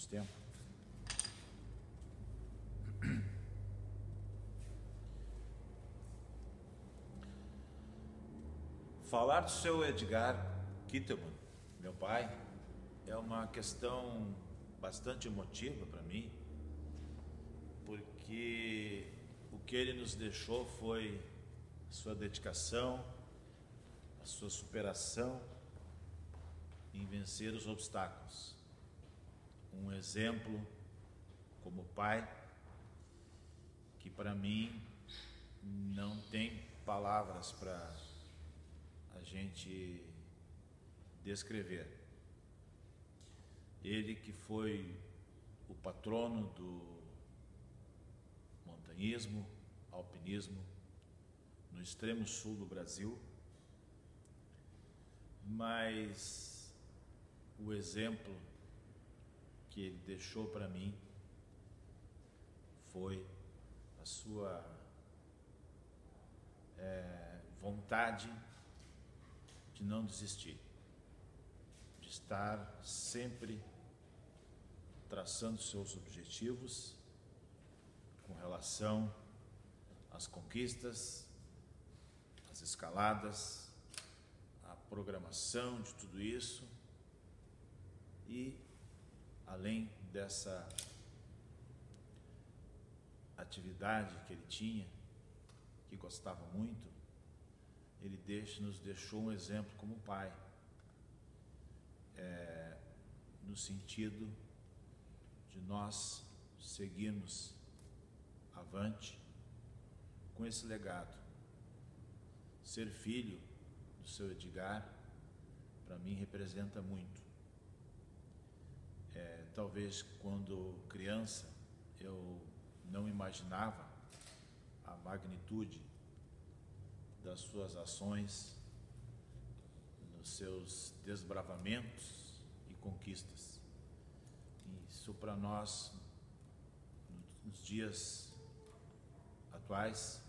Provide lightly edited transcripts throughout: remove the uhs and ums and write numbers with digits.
temos tempo. Falar do seu Edgar Kittelman, meu pai, é uma questão bastante emotiva para mim, porque o que ele nos deixou foi a sua dedicação, a sua superação em vencer os obstáculos. Um exemplo como pai que para mim não tem palavras para a gente descrever. Ele que foi o patrono do montanhismo, alpinismo no extremo sul do Brasil, mas o exemplo que ele deixou para mim foi a sua vontade de não desistir, de estar sempre traçando seus objetivos com relação às conquistas, às escaladas, à programação de tudo isso. E além dessa atividade que ele tinha, que gostava muito, ele nos deixou um exemplo como pai, no sentido de nós seguirmos avante com esse legado. Ser filho do seu Edgar, para mim, representa muito. Talvez quando criança eu não imaginava a magnitude das suas ações, nos seus desbravamentos e conquistas. Isso para nós, nos dias atuais,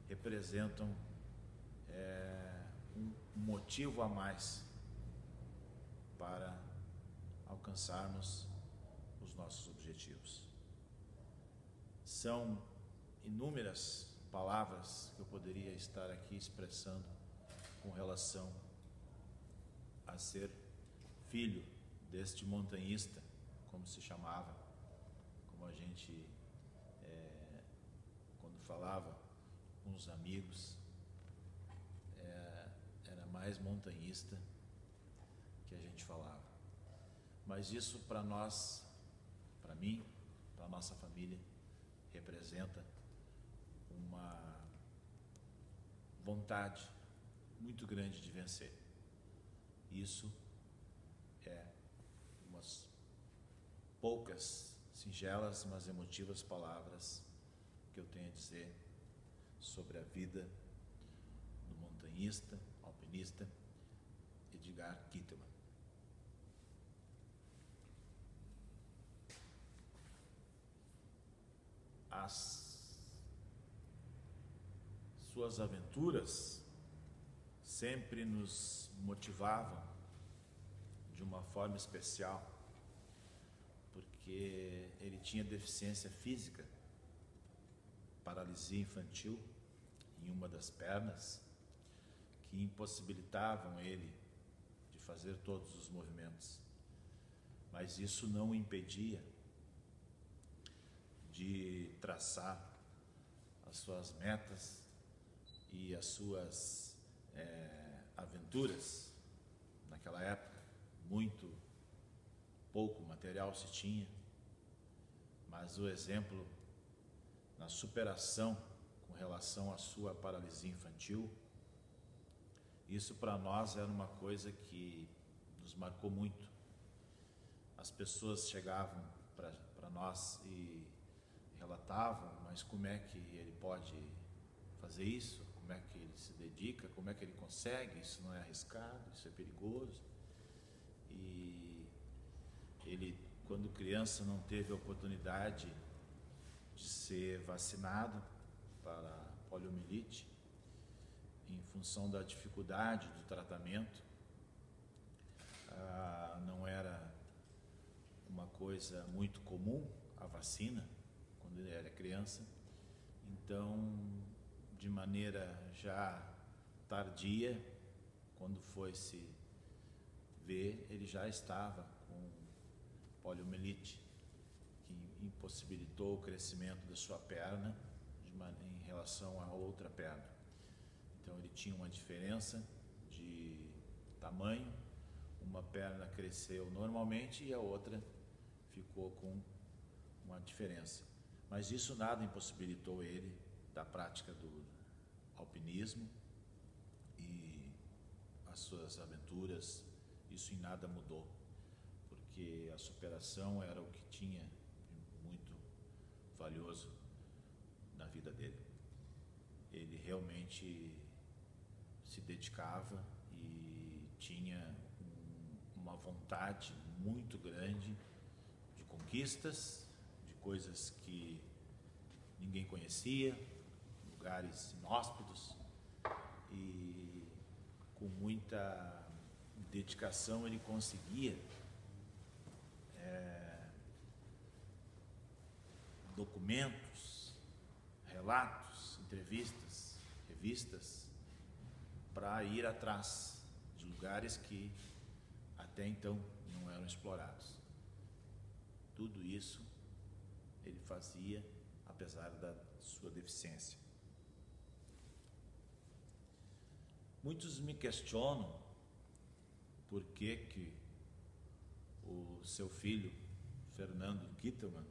representam um motivo a mais para alcançarmos os nossos objetivos. São inúmeras palavras que eu poderia estar aqui expressando com relação a ser filho deste montanhista, como se chamava, como a gente, quando falava com os amigos, era mais montanhista que a gente falava. Mas isso para nós, para mim, para a nossa família, representa uma vontade muito grande de vencer. Isso é umas poucas, singelas, mas emotivas palavras que eu tenho a dizer sobre a vida do montanhista, alpinista Edgar Kittelman. As suas aventuras sempre nos motivavam de uma forma especial, porque ele tinha deficiência física, paralisia infantil em uma das pernas, que impossibilitavam ele de fazer todos os movimentos. Mas isso não o impedia de traçar as suas metas e as suas aventuras. Naquela época, muito pouco material se tinha, mas o exemplo na superação com relação à sua paralisia infantil, isso para nós era uma coisa que nos marcou muito. As pessoas chegavam para nós e relatavam, mas como é que ele pode fazer isso? Como é que ele se dedica? Como é que ele consegue? Isso não é arriscado, isso é perigoso. E ele, quando criança, não teve a oportunidade de ser vacinado para poliomielite, em função da dificuldade do tratamento. Não era uma coisa muito comum, a vacina, quando ele era criança. Então, de maneira já tardia, quando foi se ver, ele já estava com poliomielite, que impossibilitou o crescimento da sua perna em relação à outra perna. Então ele tinha uma diferença de tamanho, uma perna cresceu normalmente e a outra ficou com uma diferença. Mas isso nada impossibilitou ele da prática do alpinismo e as suas aventuras. Isso em nada mudou, porque a superação era o que tinha de muito valioso na vida dele. Ele realmente se dedicava e tinha uma vontade muito grande de conquistas, de coisas que ninguém conhecia, lugares inóspitos, e com muita dedicação ele conseguia documentos, relatos, entrevistas, revistas, para ir atrás de lugares que até então não eram explorados. Tudo isso ele fazia apesar da sua deficiência. Muitos me questionam por que o seu filho, Fernando Kittelman,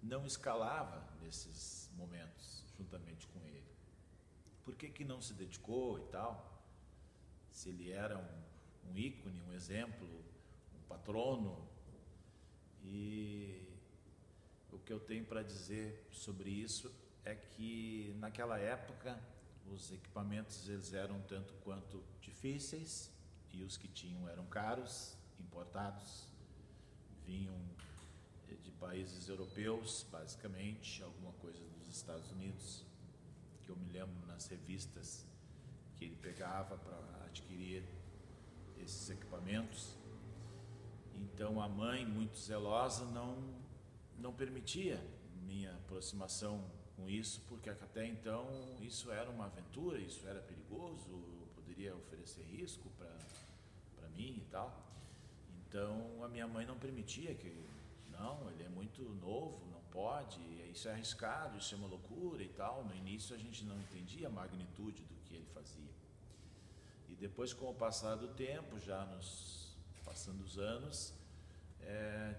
não escalava nesses momentos juntamente com ele. Por que não se dedicou e tal? Se ele era um ícone, um exemplo, um patrono. E o que eu tenho para dizer sobre isso é que naquela época os equipamentos eles eram tanto quanto difíceis e os que tinham eram caros, importados, vinham de países europeus, basicamente, alguma coisa dos Estados Unidos, que eu me lembro nas revistas que ele pegava para adquirir esses equipamentos. Então a mãe, muito zelosa, não permitia minha aproximação com isso, porque até então isso era uma aventura, isso era perigoso, poderia oferecer risco para mim e tal. Então a minha mãe não permitia que, não, ele é muito novo, não pode, isso é arriscado, isso é uma loucura e tal. No início a gente não entendia a magnitude do que ele fazia. E depois, com o passar do tempo, já passando os anos,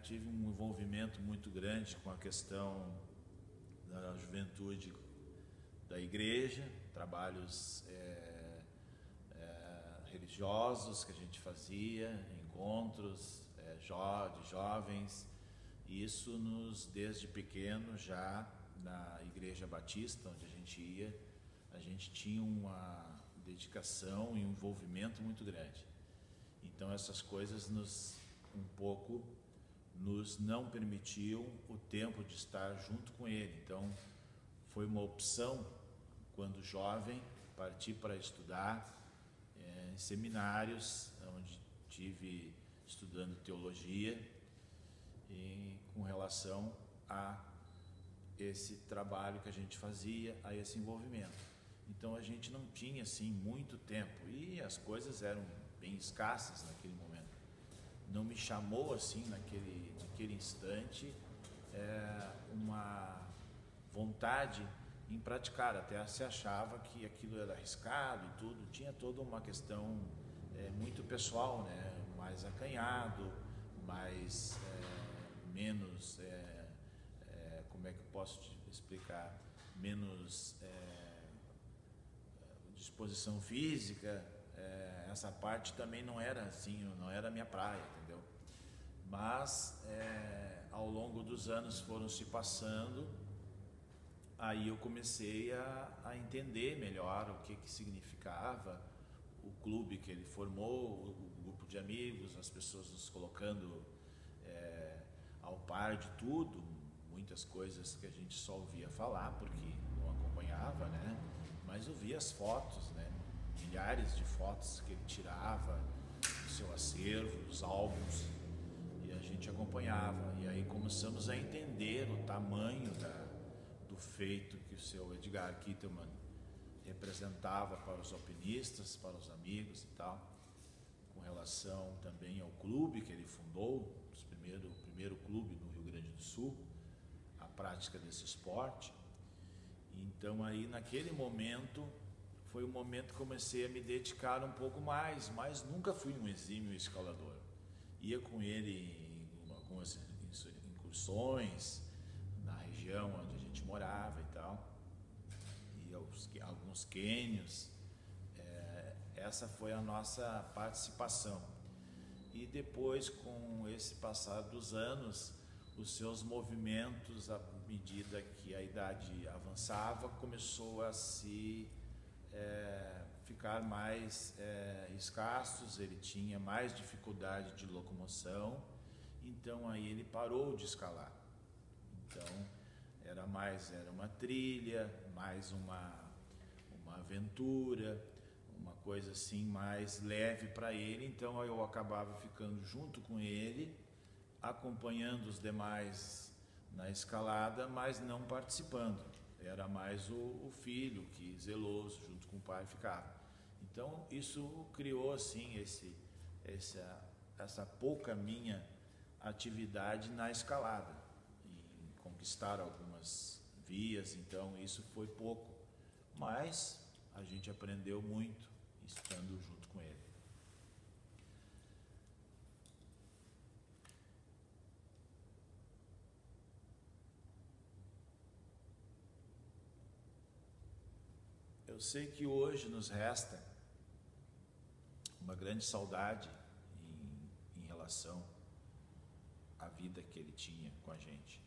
tive um envolvimento muito grande com a questão da juventude da igreja, trabalhos religiosos que a gente fazia, encontros de jovens. E isso desde pequeno, já na igreja batista onde a gente ia, a gente tinha uma dedicação e um envolvimento muito grande. Então essas coisas nos não permitiam o tempo de estar junto com ele. Então foi uma opção, quando jovem, partir para estudar em seminários, onde tive estudando teologia, e com relação a esse trabalho que a gente fazia, a esse envolvimento. Então a gente não tinha assim muito tempo e as coisas eram bem escassas naquele momento. Não me chamou assim naquele instante uma vontade em praticar. Até se achava que aquilo era arriscado e tudo. Tinha toda uma questão muito pessoal, né? Mais acanhado, mais menos, como é que eu posso te explicar, menos disposição física. Essa parte também não era assim, não era a minha praia, entendeu? Mas ao longo dos anos foram se passando, aí eu comecei a entender melhor o que significava o clube que ele formou, o grupo de amigos, as pessoas nos colocando ao par de tudo, muitas coisas que a gente só ouvia falar porque não acompanhava, né? Mas eu via as fotos, né? Milhares de fotos que ele tirava do seu acervo, dos álbuns, e a gente acompanhava. E aí começamos a entender o tamanho do feito que o seu Edgar Kittelman representava para os alpinistas, para os amigos e tal, com relação também ao clube que ele fundou, o primeiro clube no Rio Grande do Sul, a prática desse esporte. Então aí naquele momento foi o momento que comecei a me dedicar um pouco mais, mas nunca fui um exímio escalador. Ia com ele em algumas incursões na região onde a gente morava e tal, e alguns quênios. Essa foi a nossa participação. E depois, com esse passar dos anos, os seus movimentos, à medida que a idade avançava, começou a se ficar mais escassos. Ele tinha mais dificuldade de locomoção, então aí ele parou de escalar. Então era uma trilha, mais uma aventura, uma coisa assim mais leve para ele. Então eu acabava ficando junto com ele, acompanhando os demais na escalada, mas não participando. Era mais o filho que, zeloso, junto com o pai, ficava. Então isso criou assim essa pouca minha atividade na escalada, em conquistar algumas vias. Então isso foi pouco, mas a gente aprendeu muito estando junto com ele. Eu sei que hoje nos resta uma grande saudade em relação à vida que ele tinha com a gente,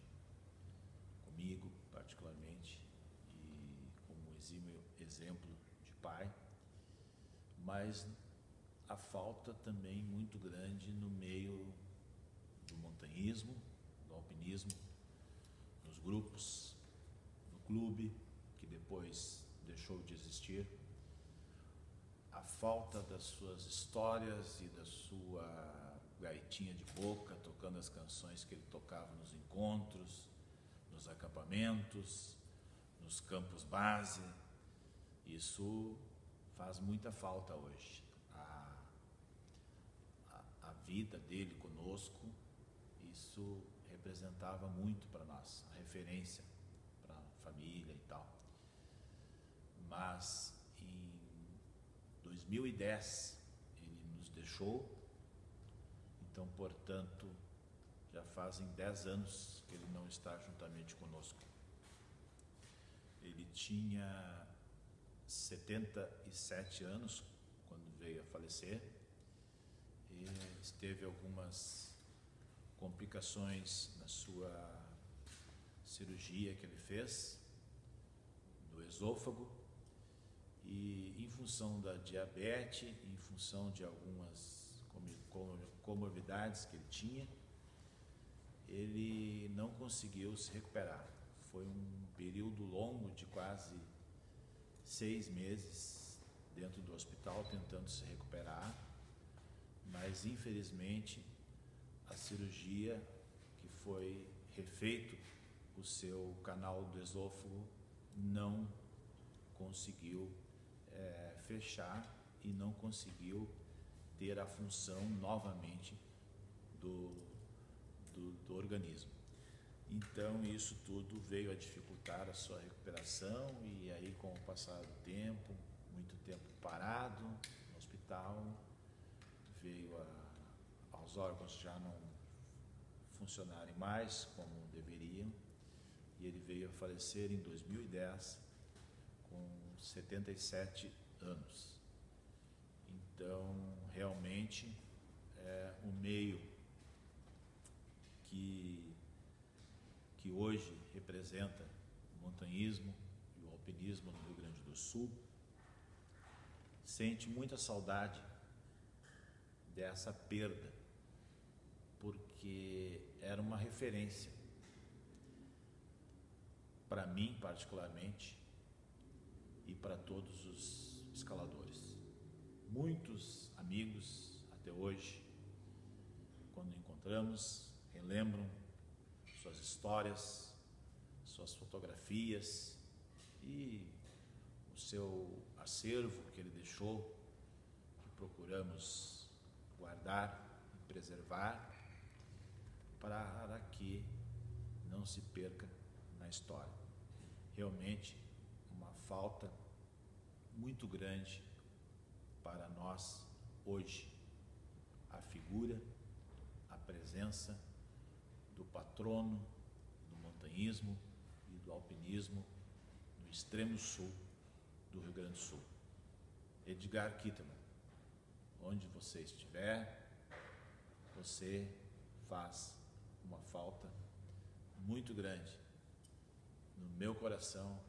comigo particularmente, e como exímio exemplo de pai, mas a falta também muito grande no meio do montanhismo, do alpinismo, nos grupos, no clube, que depois deixou de existir, a falta das suas histórias e da sua gaitinha de boca, tocando as canções que ele tocava nos encontros, nos acampamentos, nos campos base. Isso faz muita falta hoje. A vida dele conosco, isso representava muito para nós, a referência para a família e tal. Mas em 2010 ele nos deixou, então, portanto, já fazem 10 anos que ele não está juntamente conosco. Ele tinha 77 anos quando veio a falecer, e teve algumas complicações na sua cirurgia que ele fez do esôfago, e em função da diabetes, em função de algumas comorbidades que ele tinha, ele não conseguiu se recuperar. Foi um período longo de quase 6 meses dentro do hospital tentando se recuperar, mas infelizmente a cirurgia, que foi refeito o seu canal do esôfago, não conseguiu fechar e não conseguiu ter a função novamente do organismo. Então isso tudo veio a dificultar a sua recuperação, e aí, com o passar do tempo, muito tempo parado no hospital, veio aos órgãos já não funcionarem mais como deveriam, e ele veio a falecer em 2010 com 77 anos. Então, realmente, o meio que hoje representa o montanhismo e o alpinismo no Rio Grande do Sul sente muita saudade dessa perda, porque era uma referência para mim particularmente e para todos os escaladores. Muitos amigos até hoje, quando encontramos, lembram suas histórias, suas fotografias e o seu acervo que ele deixou, que procuramos guardar e preservar para que não se perca na história. Realmente uma falta muito grande para nós hoje, a figura, a presença do patrono do montanhismo e do alpinismo no extremo sul do Rio Grande do Sul. Edgar Kittelman, onde você estiver, você faz uma falta muito grande no meu coração,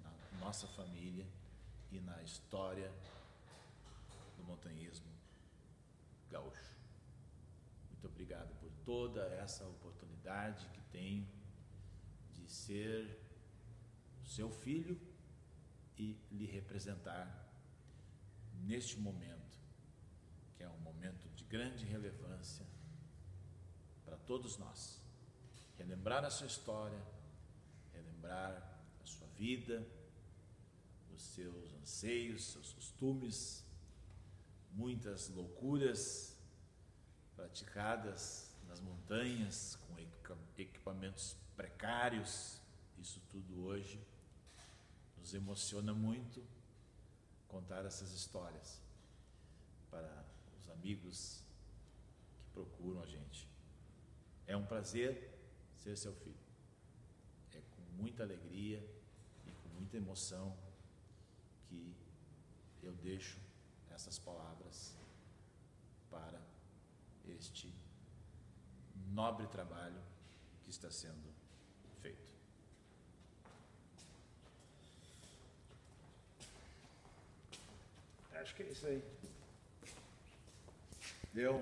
na nossa família e na história do montanhismo gaúcho. Muito obrigado por toda essa oportunidade que tenho de ser seu filho e lhe representar neste momento, que é um momento de grande relevância para todos nós. Relembrar a sua história, relembrar a sua vida, os seus anseios, seus costumes, muitas loucuras praticadas nas montanhas com equipamentos precários. Isso tudo hoje nos emociona muito contar essas histórias para os amigos que procuram a gente. É um prazer ser seu filho. É com muita alegria e com muita emoção que eu deixo essas palavras para este nobre trabalho que está sendo feito. Acho que é isso aí. Deu